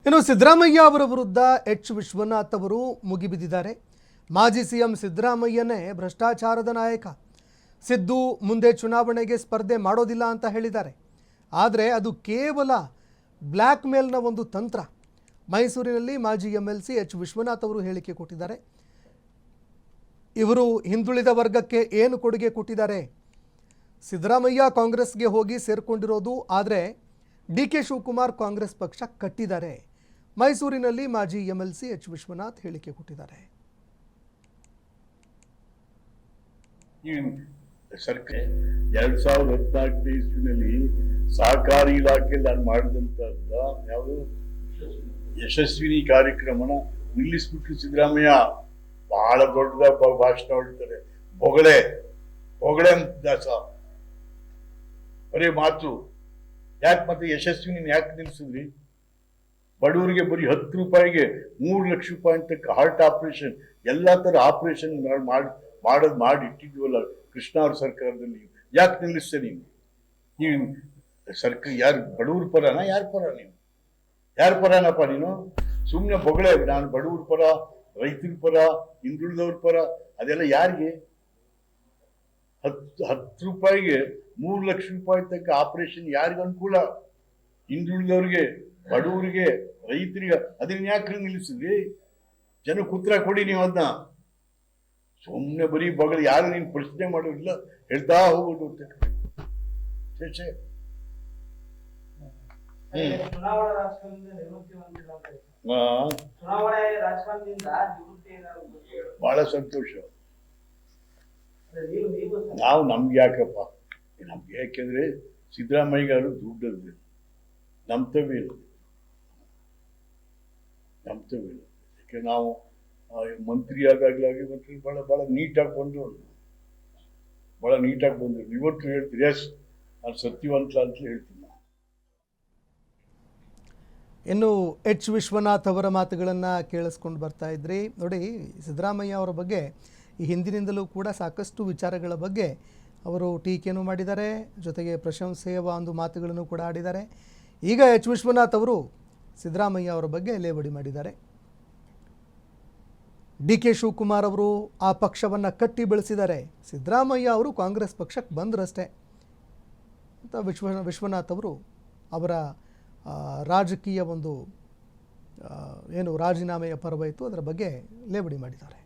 ಇನ್ನು ಸಿದ್ದರಾಮಯ್ಯ ಅವರ ವಿರುದ್ಧ ಎಚ್ ವಿಶ್ವನಾಥ್ ಅವರು ಮುಗಿಬಿದ್ದಿದ್ದಾರೆ. ಮಾಜಿ ಸಿಎಂ ಸಿದ್ದರಾಮಯ್ಯನೇ ಭ್ರಷ್ಟಾಚಾರದ ನಾಯಕ, ಸಿದ್ದು ಮುಂದೆ ಚುನಾವಣೆಗೆ ಸ್ಪರ್ಧೆ ಮಾಡೋದಿಲ್ಲ ಅಂತ ಹೇಳಿದ್ದಾರೆ. ಆದರೆ ಅದು ಕೇವಲ ಬ್ಲ್ಯಾಕ್ ಮೇಲ್ನ ಒಂದು ತಂತ್ರ. ಮೈಸೂರಿನಲ್ಲಿ ಮಾಜಿ MLC ಎಚ್ ವಿಶ್ವನಾಥ್ ಅವರು ಹೇಳಿಕೆ ಕೊಟ್ಟಿದ್ದಾರೆ. ಇವರು ಹಿಂದುಳಿದ ವರ್ಗಕ್ಕೆ ಏನು ಕೊಡುಗೆ ಕೊಟ್ಟಿದ್ದಾರೆ? ಸಿದ್ದರಾಮಯ್ಯ ಕಾಂಗ್ರೆಸ್ಗೆ ಹೋಗಿ ಸೇರಿಕೊಂಡಿರೋದು, ಆದರೆ DK ಶಿವಕುಮಾರ್ ಕಾಂಗ್ರೆಸ್ ಪಕ್ಷ ಕಟ್ಟಿದ್ದಾರೆ. ಮೈಸೂರಿನಲ್ಲಿ ಮಾಜಿ MLC ಎಚ್ ವಿಶ್ವನಾಥ್ ಹೇಳಿಕೆ ಕೊಟ್ಟಿದ್ದಾರೆ. ಸರ್ಕಾರ 2014 ಇಸ್ವಿನಲ್ಲಿ ಸಹಕಾರಿ ಇಲಾಖೆಯಲ್ಲಿ ನಾನು ಮಾಡಿದಂತ ಯಾವುದು ಯಶಸ್ವಿನಿ ಕಾರ್ಯಕ್ರಮನ ನಿಲ್ಲಿಸ್ಬಿಟ್ಟು ಸಿದ್ದರಾಮಯ್ಯ ಬಹಳ ದೊಡ್ಡದಾಗಿ ಭಾಷಣ ಹೊಡ್ತಾರೆ. ಹೊಗಳೆ ದಾಸ ಬರೀ ಮಾತು. ಯಾಕೆ ಮತ್ತೆ ಯಶಸ್ವಿನಿ ಯಾಕೆ ನಿಲ್ಲಿಸಿದ್ರಿ? ಬಡವರಿಗೆ ಬರೀ 10 ರೂಪಾಯಿಗೆ 3 ಲಕ್ಷ ರೂಪಾಯಿ ಅಂತ ಹಾರ್ಟ್ ಆಪರೇಷನ್ ಎಲ್ಲಾ ತರ ಆಪರೇಷನ್ ಮಾಡಿ ಇಟ್ಟಿದ್ವಲ್ಲ ಕೃಷ್ಣ ಅವ್ರ ಸರ್ಕಾರದಲ್ಲಿ. ಯಾಕೆ ನಿಲ್ಲಿಸ್ತೇ ನೀವು ಸರ್ಕಾರ? ಯಾರು ಬಡವ್ರ ಪರನಾ? ಯಾರ ಪರ ನೀವು? ಯಾರ ಪರನಪ್ಪ ನೀನು? ಸುಮ್ಮನೆ ಬೊಗಳೆ ನಾನು ಬಡವ್ರ ಪರ, ರೈತರ ಪರ, ಹಿಂದುಳಿದವ್ರ ಪರ. ಅದೆಲ್ಲ ಯಾರಿಗೆ? 10 ರೂಪಾಯಿಗೆ 3 ಲಕ್ಷ ರೂಪಾಯಿ ತನಕ ಆಪರೇಷನ್ ಯಾರಿಗ ಅನುಕೂಲ? ಹಿಂದುಳಿದವ್ರಿಗೆ, ಬಡವರಿಗೆ, ರೈತರಿಗೆ. ಅದನ್ನ ಯಾಕೆ ನಿಲ್ಲಿಸಿದ್ರಿ? ಜನಕ್ಕೆ ಉತ್ತರ ಕೊಡಿ ನೀವು. ಅದನ್ನ ಸುಮ್ಮನೆ ಬರೀ ಬಗಲ್ ಯಾರು ನೀನು ಪ್ರಶ್ನೆ ಮಾಡೋದಿಲ್ಲ, ಹೇಳ್ತಾ ಹೋಗೋದು ಅಂತ. ಬಹಳ ಸಂತೋಷ. ನಾವು ನಮ್ಗೆ ಯಾಕಪ್ಪ, ನಮ್ಗೆ ಯಾಕೆಂದ್ರೆ ಸಿದ್ದರಾಮಯ್ಯ ಅವರು ದುಡ್ಡದ್ದು ನಂಬ್ತವೇನು. ಯಾಕೆ ನಾವು ಮಂತ್ರಿ ಆದಾಗಲಾಗಿ ಮಂತ್ರಿ ಬಹಳ ನೀಟಾಗಿ ಬಂದರು. ಇವತ್ತು ಹೇಳ್ತೀರಿ ಎಸ್ ನಾನು ಸತ್ಯವಂತ ಅಂತ ಹೇಳ್ತೀನಿ. ಇನ್ನು ಎಚ್ ವಿಶ್ವನಾಥ್ ಅವರ ಮಾತುಗಳನ್ನು ಕೇಳಿಸ್ಕೊಂಡು ಬರ್ತಾ ಇದ್ರಿ. ನೋಡಿ, ಸಿದ್ದರಾಮಯ್ಯ ಅವರ ಬಗ್ಗೆ ಈ ಹಿಂದಿನಿಂದಲೂ ಕೂಡ ಸಾಕಷ್ಟು ವಿಚಾರಗಳ ಬಗ್ಗೆ ಅವರು ಟೀಕೆಯನ್ನು ಮಾಡಿದ್ದಾರೆ, ಜೊತೆಗೆ ಪ್ರಶಂಸೆಯ ಒಂದು ಮಾತುಗಳನ್ನು ಕೂಡ ಆಡಿದ್ದಾರೆ. ಈಗ ಎಚ್ ವಿಶ್ವನಾಥ್ ಅವರು ಸಿದ್ದರಾಮಯ್ಯ ಅವರ ಬಗ್ಗೆ ಲೇವಡಿ ಮಾಡಿದ್ದಾರೆ. DK ಶಿವಕುಮಾರ್ ಅವರು ಆ ಪಕ್ಷವನ್ನು ಕಟ್ಟಿ ಬೆಳೆಸಿದ್ದಾರೆ, ಸಿದ್ದರಾಮಯ್ಯ ಅವರು ಕಾಂಗ್ರೆಸ್ ಪಕ್ಷಕ್ಕೆ ಬಂದ್ರಷ್ಟೇ ಅಂತ ವಿಶ್ವನಾಥ್ ಅವರು ಅವರ ರಾಜಕೀಯ ಒಂದು ಏನು ರಾಜೀನಾಮೆಯ ಪರ್ವ ಇತ್ತು ಅದರ ಬಗ್ಗೆ ಲೇವಡಿ ಮಾಡಿದ್ದಾರೆ.